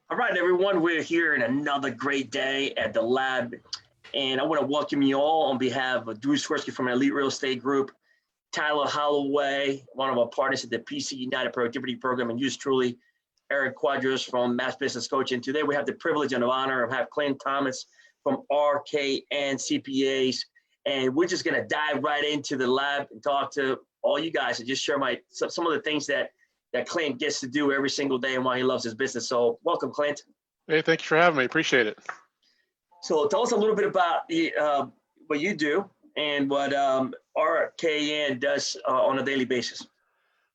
All right, everyone, we're here in another great day at the lab, and I want to welcome you all on behalf of Drew Swirsky from Elite Real Estate Group, Tyler Holloway, one of our partners at the PC United Productivity Program, and yours truly, Eric Quadros from Mass Business Coaching. Today, we have the privilege and the honor of have Clint Thomas from RKN CPAs, and we're just going to dive right into the lab and talk to all you guys and just share some of the things that Clint gets to do every single day and why he loves his business. So welcome, Clint. Hey, thank you for having me. Appreciate it. So tell us a little bit about what you do and what RKN does on a daily basis.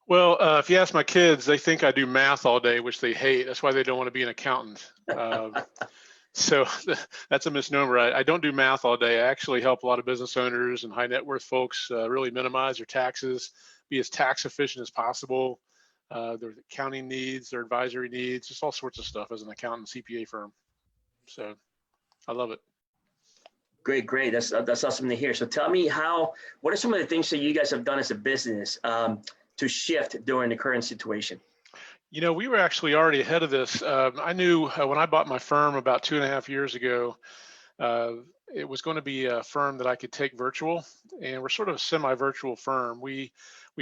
Well, if you ask my kids, they think I do math all day, which they hate. That's why they don't want to be an accountant. So that's a misnomer. I don't do math all day. I actually help a lot of business owners and high net worth folks really minimize their taxes, be as tax efficient as possible. Their accounting needs, their advisory needs, just all sorts of stuff as an accountant CPA firm. So I love it. Great. That's awesome to hear. So tell me what are some of the things that you guys have done as a business to shift during the current situation? You know, we were actually already ahead of this. I knew when I bought my firm about 2.5 years ago, it was going to be a firm that I could take virtual, and we're sort of a semi-virtual firm. We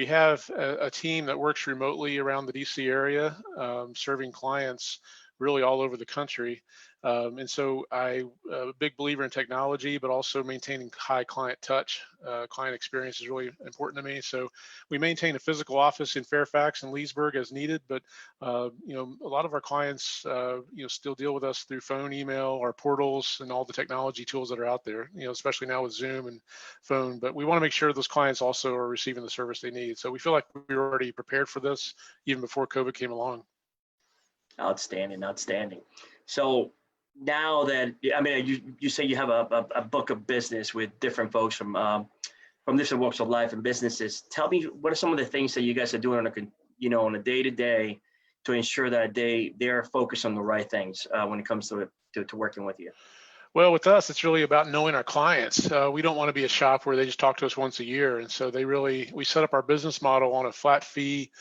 have a team that works remotely around the DC area, serving clients really all over the country. And so I'm a big believer in technology, but also maintaining high client touch. Client experience is really important to me. So we maintain a physical office in Fairfax and Leesburg as needed, but you know, a lot of our clients you know, still deal with us through phone, email, our portals, and all the technology tools that are out there, you know, especially now with Zoom and phone. But we want to make sure those clients also are receiving the service they need. So we feel like we were already prepared for this even before COVID came along. Outstanding. So now that, I mean, you say you have a book of business with different folks from different walks of life and businesses. Tell me, what are some of the things that you guys are doing on a day-to-day to ensure that they're focused on the right things when it comes to working with you? Well, with us, it's really about knowing our clients. We don't want to be a shop where they just talk to us once a year. And so we set up our business model on a flat fee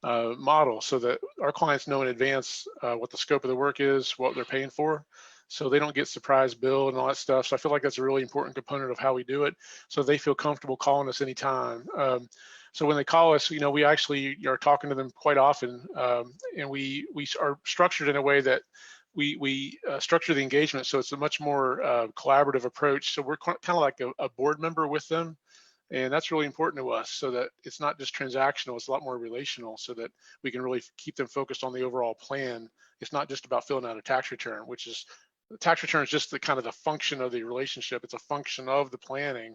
model so that our clients know in advance what the scope of the work is, what they're paying for, so they don't get surprise billed and all that stuff. So I feel like that's a really important component of how we do it, so they feel comfortable calling us anytime. So when they call us, you know, we actually are talking to them quite often, and we are structured in a way that we structure the engagement so it's a much more collaborative approach. So we're kind of like a board member with them. And that's really important to us, so that it's not just transactional, it's a lot more relational, so that we can really keep them focused on the overall plan. It's not just about filling out a tax return, the tax return is just the kind of the function of the relationship. It's a function of the planning.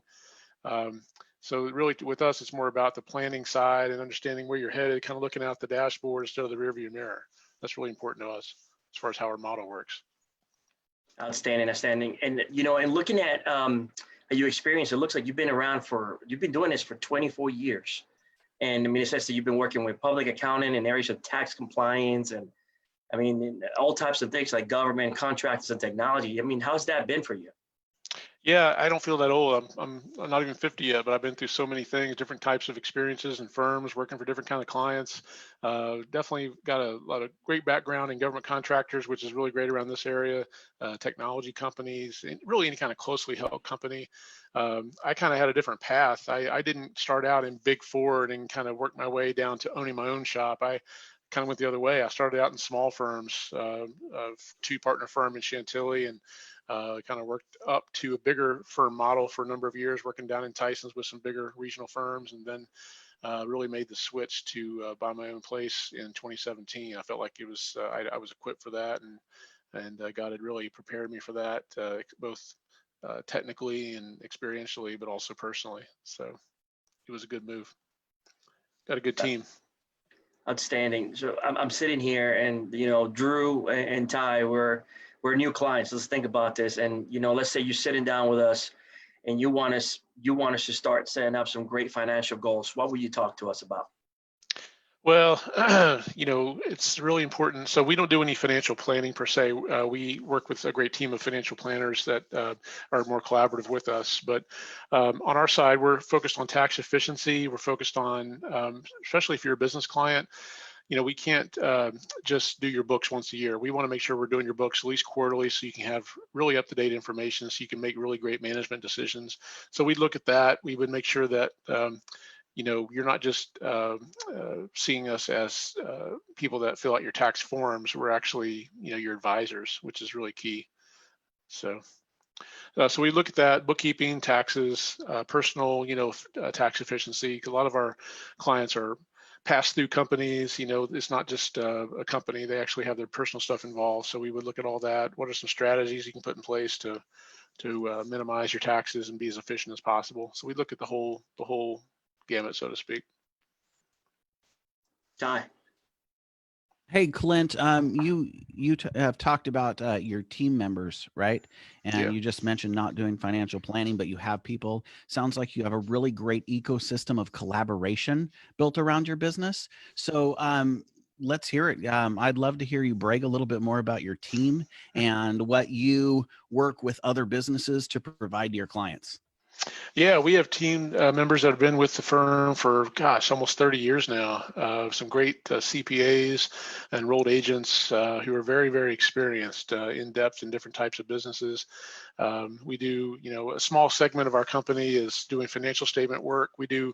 So really with us, it's more about the planning side and understanding where you're headed, kind of looking out the dashboard instead of the rearview mirror. That's really important to us as far as how our model works. Outstanding. And, you know, and looking at your experience, it looks like you've been doing this for 24 years. And I mean, it says that you've been working with public accounting in areas of tax compliance and, I mean, all types of things like government contracts and technology. I mean, how's that been for you? Yeah, I don't feel that old. I'm not even 50 yet, but I've been through so many things, different types of experiences and firms, working for different kind of clients. Definitely got a lot of great background in government contractors, which is really great around this area, technology companies, and really any kind of closely held company. I kind of had a different path. I didn't start out in Big Four and kind of work my way down to owning my own shop. I kind of went the other way. I started out in small firms, a 2-partner firm in Chantilly, and kind of worked up to a bigger firm model for a number of years, working down in Tysons with some bigger regional firms, and then really made the switch to buy my own place in 2017. I felt like it was I was equipped for that, and God had really prepared me for that, both technically and experientially, but also personally. So it was a good move. Got a good team. Outstanding. So I'm sitting here, and you know, Drew and Ty, we're new clients. Let's think about this. And you know, let's say you're sitting down with us, and you want us to start setting up some great financial goals. What will you talk to us about? Well, you know, it's really important. So we don't do any financial planning per se. We work with a great team of financial planners that are more collaborative with us. But on our side, we're focused on tax efficiency. We're focused on, especially if you're a business client, we can't just do your books once a year. We want to make sure we're doing your books at least quarterly, so you can have really up-to-date information, so you can make really great management decisions. So we look at that. We would make sure that you're not just seeing us as people that fill out your tax forms. We're actually, your advisors, which is really key. So we look at that: bookkeeping, taxes, personal, tax efficiency. A lot of our clients are pass-through companies. It's not just a company; they actually have their personal stuff involved. So we would look at all that. What are some strategies you can put in place to minimize your taxes and be as efficient as possible? So we look at the whole gamut, so to speak. Ty. Hey, Clint, you have talked about your team members, right? And Yeah. you just mentioned not doing financial planning, but you have people. Sounds like you have a really great ecosystem of collaboration built around your business. So let's hear it. I'd love to hear you brag a little bit more about your team and what you work with other businesses to provide to your clients. Yeah, we have team members that have been with the firm for, almost 30 years now. Some great CPAs, enrolled agents who are very, very experienced, in depth in different types of businesses. We do, a small segment of our company is doing financial statement work. We do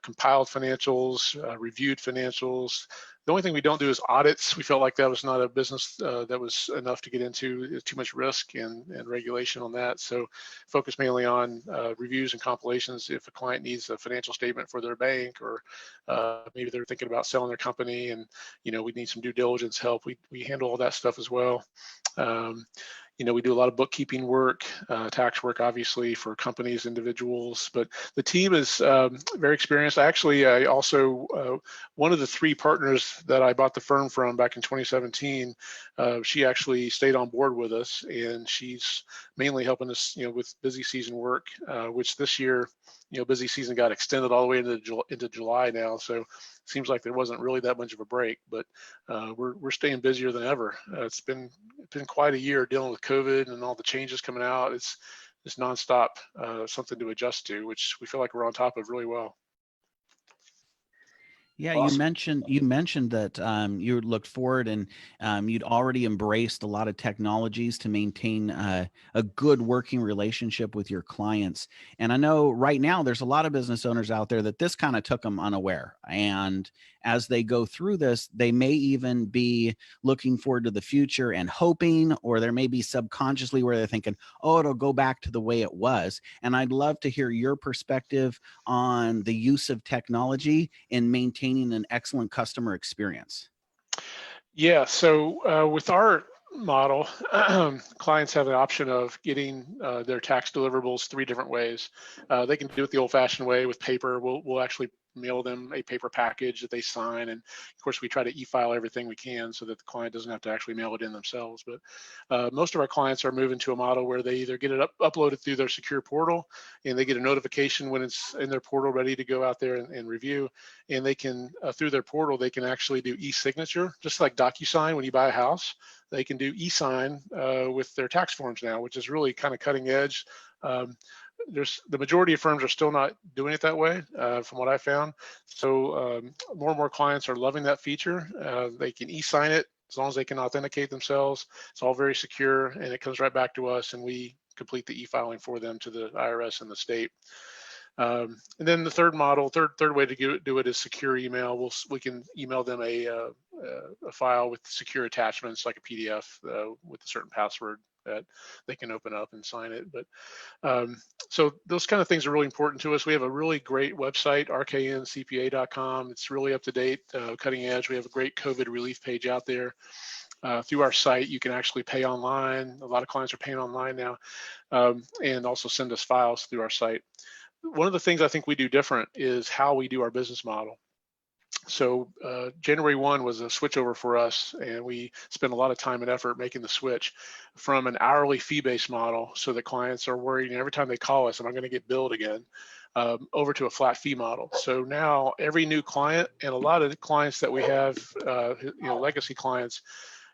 compiled financials, reviewed financials. The only thing we don't do is audits. We felt like that was not a business that was enough to get into. There's too much risk and regulation on that. So focus mainly on reviews and compilations. If a client needs a financial statement for their bank, or maybe they're thinking about selling their company and, we need some due diligence help, we handle all that stuff as well. We do a lot of bookkeeping work, tax work, obviously, for companies, individuals, but the team is very experienced. I also, one of the 3 partners that I bought the firm from back in 2017, she actually stayed on board with us, and she's mainly helping us, with busy season work, which this year, busy season got extended all the way into July now. So it seems like there wasn't really that much of a break, but we're staying busier than ever. It's been quite a year dealing with COVID and all the changes coming out. It's nonstop, something to adjust to, which we feel like we're on top of really well. Yeah, Awesome. you mentioned that you looked forward and you'd already embraced a lot of technologies to maintain a good working relationship with your clients. And I know right now there's a lot of business owners out there that this kind of took them unaware. And as they go through this, they may even be looking forward to the future and hoping, or there may be subconsciously where they're thinking, oh, it'll go back to the way it was. And I'd love to hear your perspective on the use of technology in maintaining an excellent customer experience. Yeah, so with our model, clients have an option of getting their tax deliverables 3 different ways. They can do it the old-fashioned way with paper. We'll actually mail them a paper package that they sign, and of course we try to e-file everything we can so that the client doesn't have to actually mail it in themselves. But most of our clients are moving to a model where they either get it uploaded through their secure portal, and they get a notification when it's in their portal ready to go out there and review, and they can through their portal they can actually do e-signature, just like DocuSign when you buy a house. They can do e-sign with their tax forms now, which is really kind of cutting edge. The majority of firms are still not doing it that way, from what I found. So more and more clients are loving that feature. They can e-sign it as long as they can authenticate themselves. It's all very secure, and it comes right back to us, and we complete the e-filing for them to the IRS and the state. And then the third way to do it is secure email. We can email them a file with secure attachments like a PDF with a certain password that they can open up and sign it. But so those kind of things are really important to us. We have a really great website, rkncpa.com. It's really up to date, cutting edge. We have a great COVID relief page out there. Through our site, you can actually pay online. A lot of clients are paying online now, and also send us files through our site. One of the things I think we do different is how we do our business model. So January 1 was a switchover for us, and we spent a lot of time and effort making the switch from an hourly fee-based model, so that clients are worried every time they call us, am I going to get billed again, over to a flat fee model. So now every new client, and a lot of the clients that we have, legacy clients,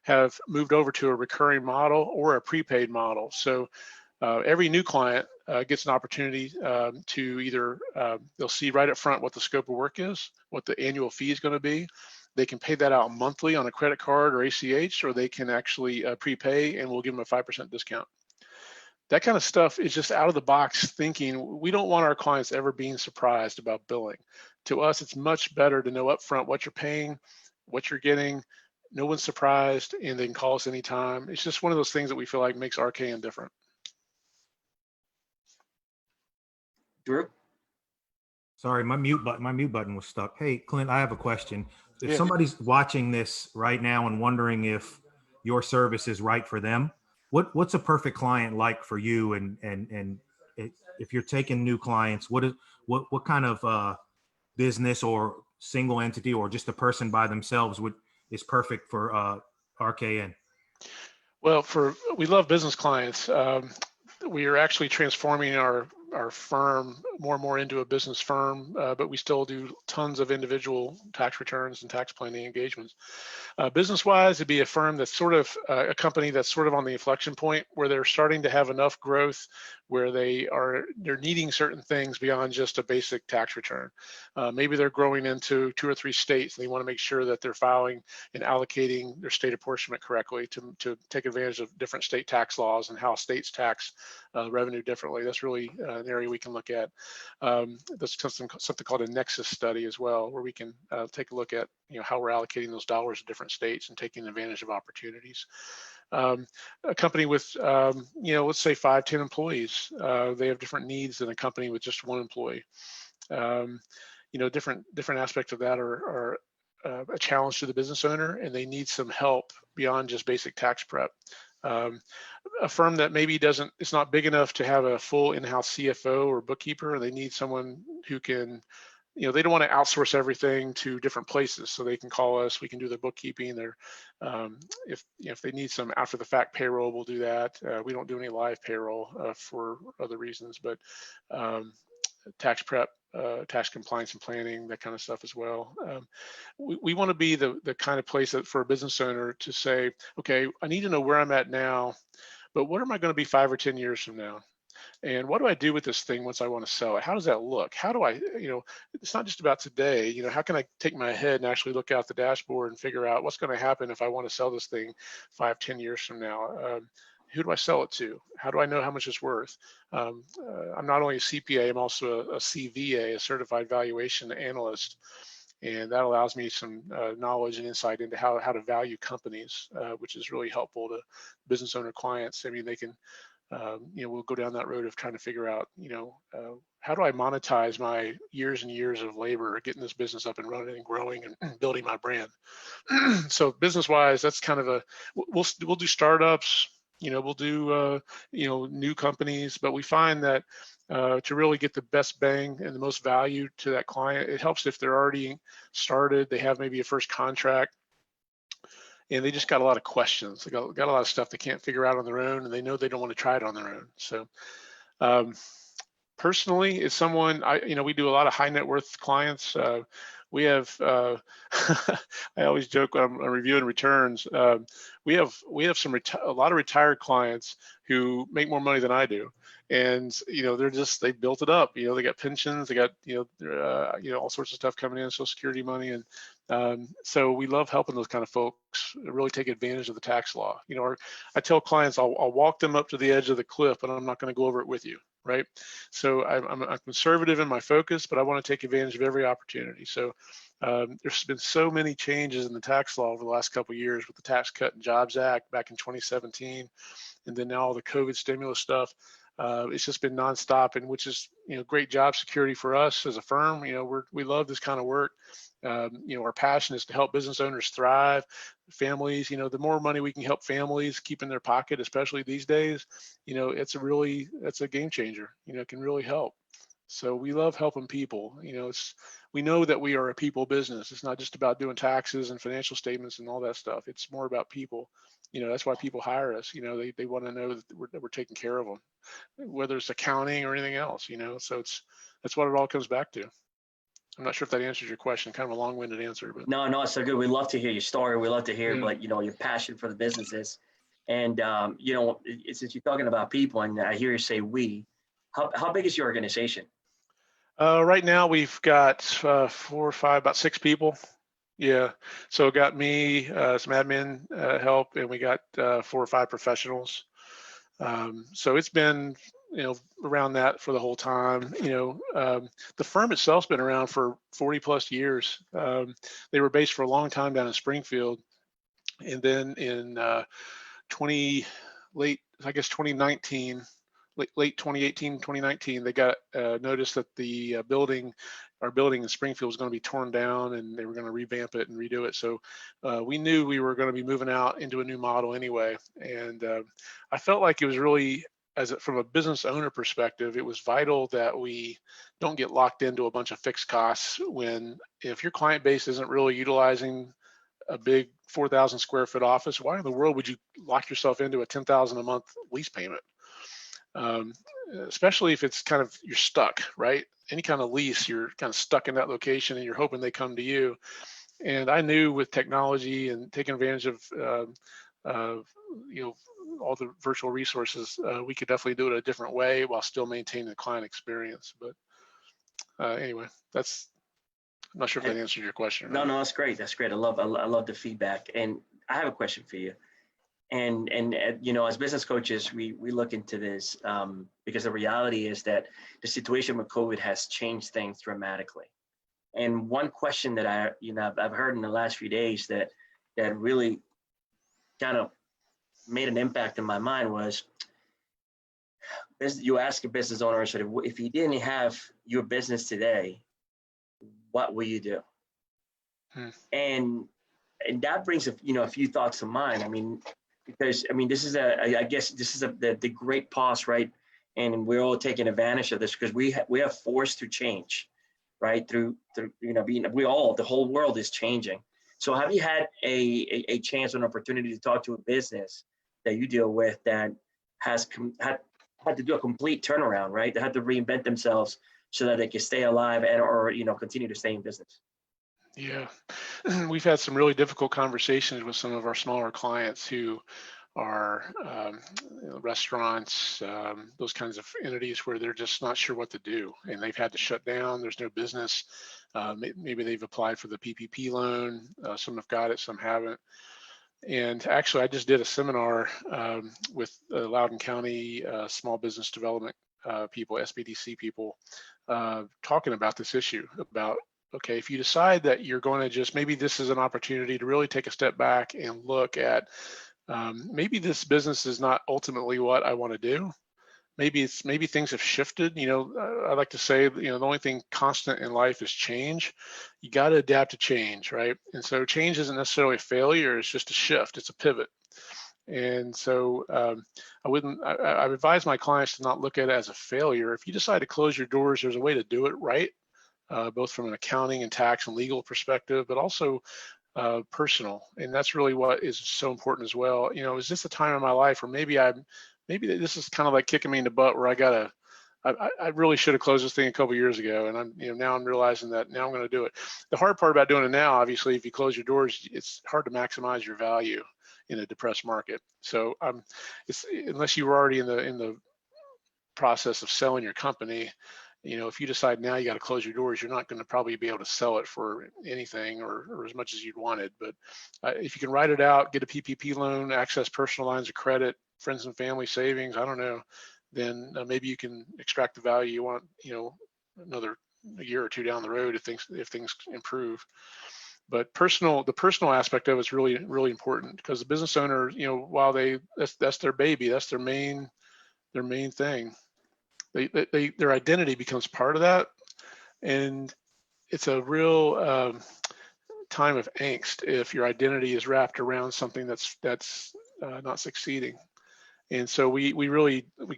have moved over to a recurring model or a prepaid model. So every new client gets an opportunity to either, they'll see right up front what the scope of work is, what the annual fee is going to be. They can pay that out monthly on a credit card or ACH, or they can actually prepay, and we'll give them a 5% discount. That kind of stuff is just out of the box thinking. We don't want our clients ever being surprised about billing. To us, it's much better to know upfront what you're paying, what you're getting. No one's surprised, and they can call us anytime. It's just one of those things that we feel like makes RKN different. Drew? Sorry, my mute button was stuck. Hey, Clint, I have a question. If Yeah. somebody's watching this right now and wondering if your service is right for them, what's a perfect client like for you? And if you're taking new clients, what kind of business or single entity or just a person by themselves is perfect for RKN? Well, we love business clients. We are actually transforming our firm more and more into a business firm, but we still do tons of individual tax returns and tax planning engagements. Business-wise, it'd be a firm that's sort of a company that's sort of on the inflection point where they're starting to have enough growth where they're needing certain things beyond just a basic tax return. Maybe they're growing into 2 or 3 states, and they want to make sure that they're filing and allocating their state apportionment correctly to take advantage of different state tax laws and how states tax revenue differently. That's really an area we can look at. There's something called a nexus study as well, where we can take a look at how we're allocating those dollars to different states and taking advantage of opportunities. A company with let's say 5-10 employees, they have different needs than a company with just 1 employee. Different aspects of that are a challenge to the business owner, and they need some help beyond just basic tax prep. A firm that maybe it's not big enough to have a full in-house CFO or bookkeeper. They need someone who can, they don't want to outsource everything to different places, so they can call us. We can do their bookkeeping. If they need some after the fact payroll, we'll do that. We don't do any live payroll for other reasons, but tax prep, tax compliance and planning, that kind of stuff as well. We want to be the kind of place that for a business owner to say, okay, I need to know where I'm at now, but what am I going to be 5 or 10 years from now? And what do I do with this thing once I want to sell it? How does that look? How do I, it's not just about today, how can I take my head and actually look out the dashboard and figure out what's going to happen if I want to sell this thing 5, 10 years from now? Who do I sell it to? How do I know how much it's worth? I'm not only a CPA, I'm also a CVA, a Certified Valuation Analyst. And that allows me some knowledge and insight into how to value companies, which is really helpful to business owner clients. I mean, they can, we'll go down that road of trying to figure out, how do I monetize my years and years of labor, getting this business up and running and growing and building my brand. So business-wise, that's kind of we'll do startups. We'll do, new companies, but we find that to really get the best bang and the most value to that client, it helps if they're already started, they have maybe a first contract, and they just got a lot of questions. They got a lot of stuff they can't figure out on their own, and they know they don't want to try it on their own. So personally, it's someone, we do a lot of high net worth clients. We have, I always joke when I'm reviewing returns. We have a lot of retired clients who make more money than I do, and they built it up. They got pensions, they got all sorts of stuff coming in, Social Security money, and so we love helping those kind of folks really take advantage of the tax law. I tell clients I'll walk them up to the edge of the cliff, but I'm not going to go over it with you. Right. So I'm conservative in my focus, but I want to take advantage of every opportunity. So there's been so many changes in the tax law over the last couple of years with the Tax Cut and Jobs Act back in 2017, and then now all the COVID stimulus stuff. It's just been nonstop, and which is great job security for us as a firm. We love this kind of work. Our passion is to help business owners thrive, families. The more money we can help families keep in their pocket, especially these days, it's a game changer. It can really help. So we love helping people. We know that we are a people business. It's not just about doing taxes and financial statements and all that stuff. It's more about people. That's why people hire us. They want to know that we're taking care of them, whether it's accounting or anything else. So that's what it all comes back to. I'm not sure if that answers your question. Kind of a long-winded answer, but no, it's so good. We love to hear your story. We love to hear, your passion for the businesses. And since you're talking about people, and I hear you say we, how big is your organization? Right now we've got 4 or 5, about 6 people. Yeah. So it got me some admin help, and we got 4 or 5 professionals. So it's been, around that for the whole time. The firm itself's been around for 40 plus years. They were based for a long time down in Springfield, and then in 20 late, I guess 2019, late 2018, 2019, they got notice that the our building in Springfield was going to be torn down, and they were going to revamp it and redo it. So we knew we were going to be moving out into a new model anyway. And I felt like it was really, from a business owner perspective, it was vital that we don't get locked into a bunch of fixed costs if your client base isn't really utilizing a big 4,000 square foot office. Why in the world would you lock yourself into a 10,000 a month lease payment? Especially if it's you're stuck, right? Any kind of lease, you're kind of stuck in that location and you're hoping they come to you. And I knew with technology and taking advantage of, all the virtual resources, we could definitely do it a different way while still maintaining the client experience. But anyway, I'm not sure if that answered your question or not. No, that's great. That's great. I love the feedback. And I have a question for you. And as business coaches, we look into this because the reality is that the situation with COVID has changed things dramatically. And one question that I've heard in the last few days that really kind of made an impact in my mind was, you ask a business owner, sort of, if you didn't have your business today, what will you do? And that brings a few thoughts to mind. Because this is I guess this is the great pause, right? And we're all taking advantage of this because we are forced to change, right? Through the whole world is changing. So have you had a chance or an opportunity to talk to a business that you deal with that has had to do a complete turnaround, right? They had to reinvent themselves so that they can stay alive or continue to stay in business? Yeah, we've had some really difficult conversations with some of our smaller clients who are restaurants, those kinds of entities where they're just not sure what to do, and they've had to shut down. There's no business. Maybe they've applied for the PPP loan. Some have got it, some haven't. And actually, I just did a seminar with Loudoun County Small Business Development people, SBDC people, talking about this issue about, okay, if you decide that you're going to maybe this is an opportunity to really take a step back and look at maybe this business is not ultimately what I want to do. Maybe things have shifted. I like to say, the only thing constant in life is change. You got to adapt to change, right? And so change isn't necessarily a failure. It's just a shift. It's a pivot. And so I advise my clients to not look at it as a failure. If you decide to close your doors, there's a way to do it right, both from an accounting and tax and legal perspective, but also personal. And that's really what is so important as well. Is this a time in my life where maybe this is kind of like kicking me in the butt where I really should have closed this thing a couple of years ago. And now I'm realizing that now I'm going to do it. The hard part about doing it now, obviously, if you close your doors, it's hard to maximize your value in a depressed market. So unless you were already in the process of selling your company, if you decide now you got to close your doors, you're not going to probably be able to sell it for anything or as much as you'd wanted. But if you can write it out, get a PPP loan, access personal lines of credit, friends and family savings, I don't know, then maybe you can extract the value you want, another year or two down the road if things improve. But the personal aspect of it is really, really important because the business owner, while that's their baby, that's their main thing. Their identity becomes part of that, and it's a real time of angst if your identity is wrapped around something that's not succeeding. And so we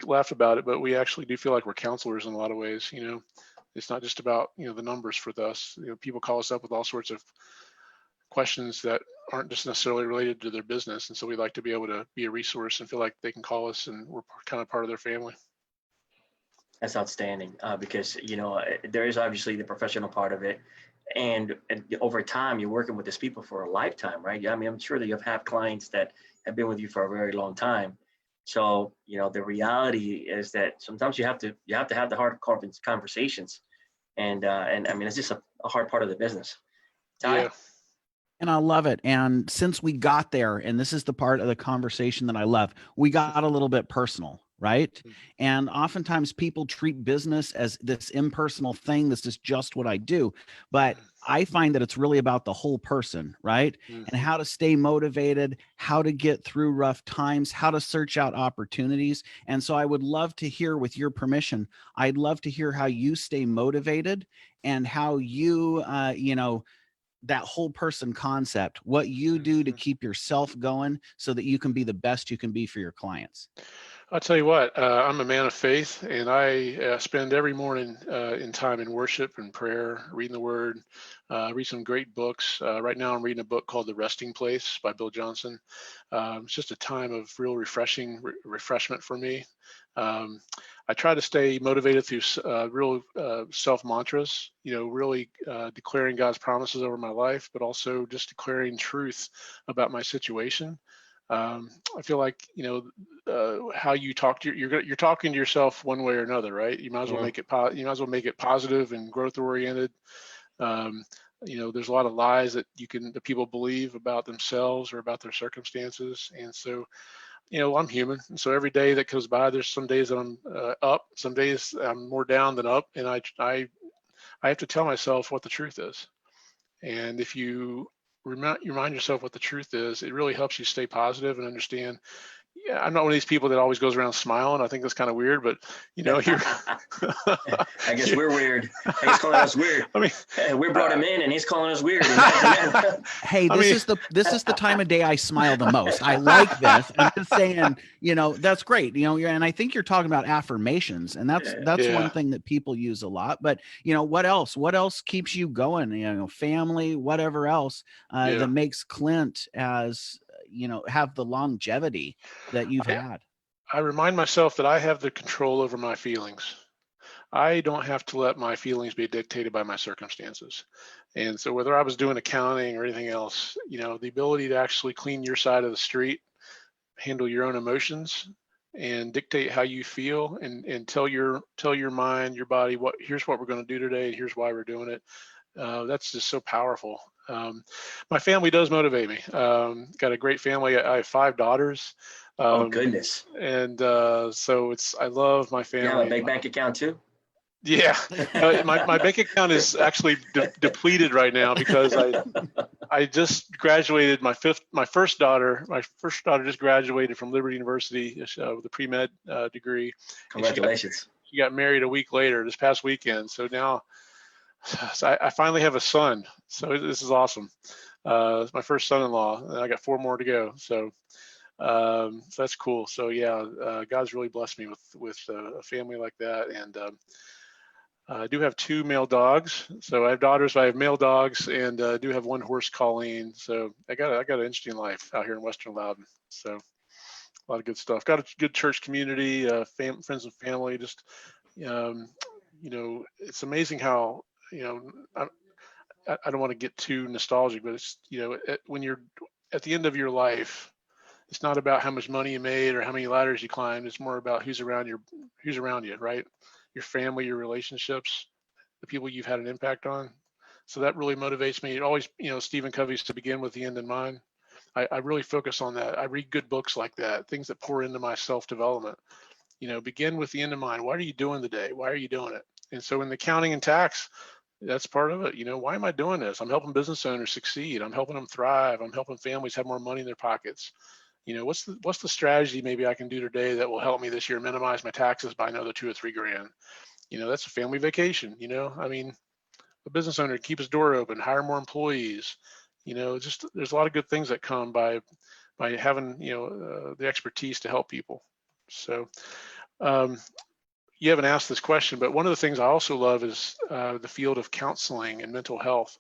laugh about it, but we actually do feel like we're counselors in a lot of ways. It's not just about the numbers for us. People call us up with all sorts of questions that aren't just necessarily related to their business, and so we like to be able to be a resource and feel like they can call us and we're kind of part of their family. That's outstanding because there is obviously the professional part of it, and over time you're working with these people for a lifetime, right? I'm sure that you've had clients that have been with you for a very long time. So the reality is that sometimes you have to have the hard conversations, and it's just a hard part of the business. Ty? Yeah. And I love it. And since we got there, and this is the part of the conversation that I love, we got a little bit personal, right? And oftentimes people treat business as this impersonal thing. This is just what I do. But I find that it's really about the whole person, right? And how to stay motivated, how to get through rough times, how to search out opportunities. And so I would love to hear, with your permission, I'd love to hear how you stay motivated and how you, that whole person concept, what you do to keep yourself going so that you can be the best you can be for your clients. I'll tell you what, I'm a man of faith, and I spend every morning in time in worship and prayer, reading the word, read some great books. Right now I'm reading a book called The Resting Place by Bill Johnson. It's just a time of real refreshment for me. I try to stay motivated through real self mantras, really declaring God's promises over my life, but also just declaring truth about my situation. I feel like, how you talk to you're talking to yourself one way or another, right? You might as well make it positive and growth oriented. There's a lot of lies that the people believe about themselves or about their circumstances, and so I'm human, and so every day that goes by, there's some days that I'm up, some days I'm more down than up, and I have to tell myself what the truth is. And if you remind yourself what the truth is, it really helps you stay positive and understand. Yeah, I'm not one of these people that always goes around smiling. I think that's kind of weird, but you're. I guess we're weird. He's calling us weird. I mean, we brought him in, and he's calling us weird. Hey, this is the time of day I smile the most. I like this. I'm just saying, that's great. And I think you're talking about affirmations, and that's one thing that people use a lot. But what else? What else keeps you going? Family, whatever else that makes Clint as have the longevity that you've had. I remind myself that I have the control over my feelings. I don't have to let my feelings be dictated by my circumstances. And so whether I was doing accounting or anything else, the ability to actually clean your side of the street, handle your own emotions, and dictate how you feel, and tell your mind, your body, here's what we're going to do today, and here's why we're doing it. That's just so powerful. My family does motivate me. Got a great family. I have 5 daughters. Oh goodness! And so I love my family. Yeah, a big bank account too. Yeah, my bank account is actually depleted right now because I just graduated my first daughter just graduated from Liberty University with a pre-med degree. Congratulations! She got married a week later this past weekend. So now. So I finally have a son, so this is awesome. It's my first son-in-law, and I got 4 more to go. So that's cool. So yeah, God's really blessed me with a family like that, and I do have 2 male dogs. So I have daughters, but I have male dogs, and do have 1 horse, Colleen. So I got an interesting life out here in Western Loudoun. So a lot of good stuff. Got a good church community, friends and family. Just it's amazing how. I don't want to get too nostalgic, but it's, when you're at the end of your life, it's not about how much money you made or how many ladders you climbed. It's more about who's around you, right? Your family, your relationships, the people you've had an impact on. So that really motivates me. It always, Stephen Covey used to begin with the end in mind. I really focus on that. I read good books like that, things that pour into my self-development. Begin with the end in mind. What are you doing today? Why are you doing it? And so in the accounting and tax, that's part of it. Why am I doing this? I'm helping business owners succeed. I'm helping them thrive. I'm helping families have more money in their pockets. What's the strategy maybe I can do today that will help me this year minimize my taxes by another $2 or $3 grand? That's a family vacation. I mean, a business owner, keep his door open, hire more employees. Just there's a lot of good things that come by having the expertise to help people. So. You haven't asked this question, but one of the things I also love is the field of counseling and mental health.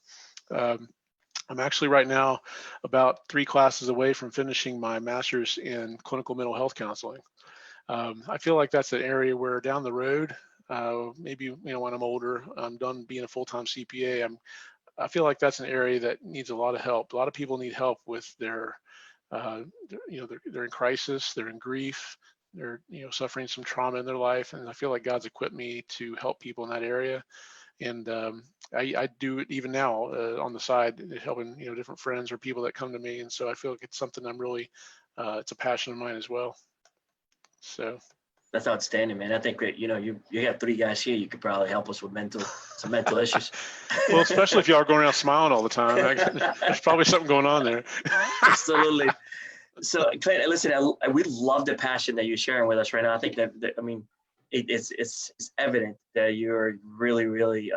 I'm actually right now about 3 classes away from finishing my master's in clinical mental health counseling. I feel like that's an area where down the road, maybe when I'm older, I'm done being a full-time CPA. I feel like that's an area that needs a lot of help. A lot of people need help with they're in crisis, they're in grief. They're suffering some trauma in their life, and I feel like God's equipped me to help people in that area. And I do it even now on the side, helping different friends or people that come to me. And so I feel like it's something I'm really, it's a passion of mine as well. So that's outstanding, man. I think that, you have 3 guys here. You could probably help us with some mental issues. well, especially if y'all are going around smiling all the time, there's probably something going on there. Absolutely. So, Clint, listen, we love the passion that you're sharing with us right now. I think that I mean, it's evident that you're really, really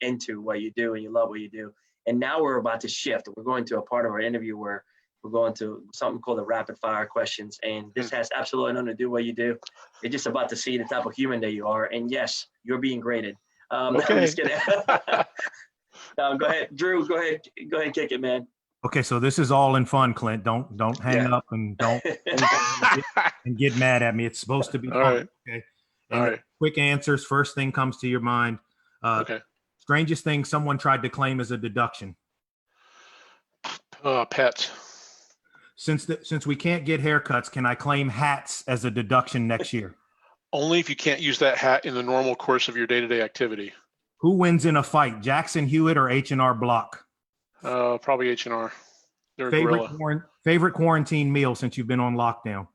into what you do and you love what you do. And now we're about to shift. We're going to a part of our interview where we're going to something called the rapid fire questions. And this has absolutely nothing to do with what you do. You're just about to see the type of human that you are. And yes, you're being graded. Okay. I'm just kidding. Go ahead, Drew. Go ahead and kick it, man. Okay, so this is all in fun, Clint. Don't hang up and don't and get mad at me. It's supposed to be fun. All right. Okay. All right. Quick answers. First thing comes to your mind. Okay. Strangest thing someone tried to claim as a deduction. Pets. Since we can't get haircuts, can I claim hats as a deduction next year? Only if you can't use that hat in the normal course of your day-to-day activity. Who wins in a fight, Jackson Hewitt or H&R Block? Probably H&R. They're a gorilla. Favorite quarantine meal since you've been on lockdown?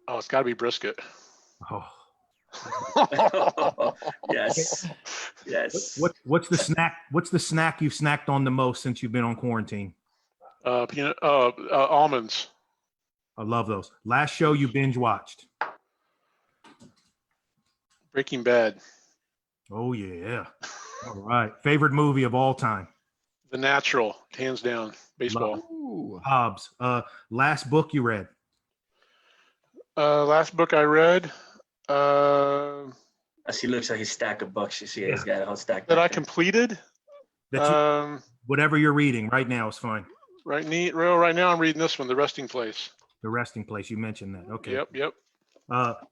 Oh, it's got to be brisket. Oh. Yes. What's the snack? What's the snack you've snacked on the most since you've been on quarantine? Almonds. I love those. Last show you binge watched? Breaking Bad. Oh yeah. All right. Favorite movie of all time? The Natural, hands down. Baseball. Ooh. Hobbs. Last book you read? Last book I read. I see. Looks like a stack of books. You see, he's got a whole stack. That I completed. Whatever you're reading right now is fine. Right now I'm reading this one, The Resting Place. The Resting Place. You mentioned that. Okay. Yep.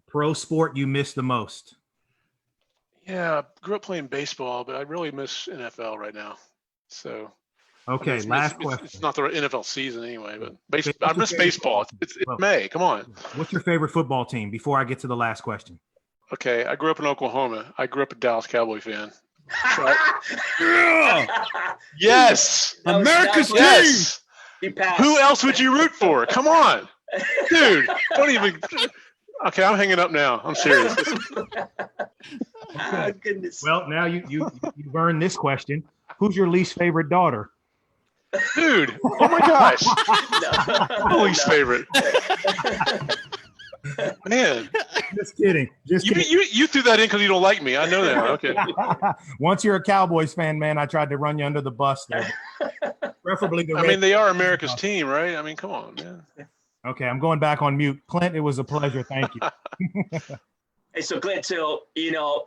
Pro sport you miss the most? Yeah, I grew up playing baseball, but I really miss NFL right now. So. Okay, last question. It's not the NFL season anyway, but I miss baseball. It's May. Come on. What's your favorite football team? Before I get to the last question. Okay, I grew up in Oklahoma. I grew up a Dallas Cowboy fan. Yes, America's team. Yes. He passed. Who else would you root for? Come on, dude. Don't even. Okay, I'm hanging up now. I'm serious. Oh, goodness. Well, now you've earned this question. Who's your least favorite daughter? Dude, oh my gosh. No. Least favorite. Man. Just kidding. You threw that in because you don't like me. I know that. Okay. Once you're a Cowboys fan, man, I tried to run you under the bus there. Preferably the I mean, they are America's team, right? I mean, come on, man. Okay, I'm going back on mute. Clint, it was a pleasure. Thank you. Hey, so Clint, we all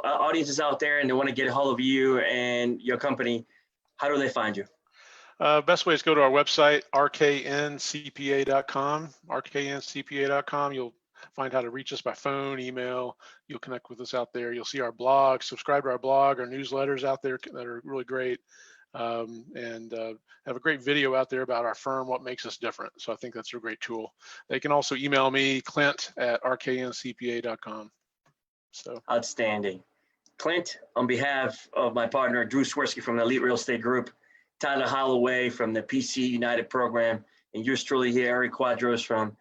audiences out there and they want to get a hold of you and your company. How do they find you? Best way is go to our website, rkncpa.com, rkncpa.com. You'll find how to reach us by phone, email. You'll connect with us out there. You'll see our blog, subscribe to our blog, our newsletters out there that are really great. And have a great video out there about our firm, what makes us different. So I think that's a great tool. They can also email me, clint@rkncpa.com. So Outstanding. Clint, on behalf of my partner, Drew Swirsky from the Elite Real Estate Group, Tyler Holloway from the PC United program, and yours truly here, Eric Quadros from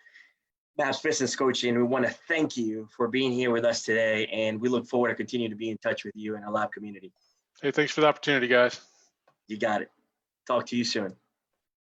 MAPS Business Coaching. We want to thank you for being here with us today, and we look forward to continue to be in touch with you and our lab community. hey, thanks for the opportunity, guys. You got it. Talk to you soon.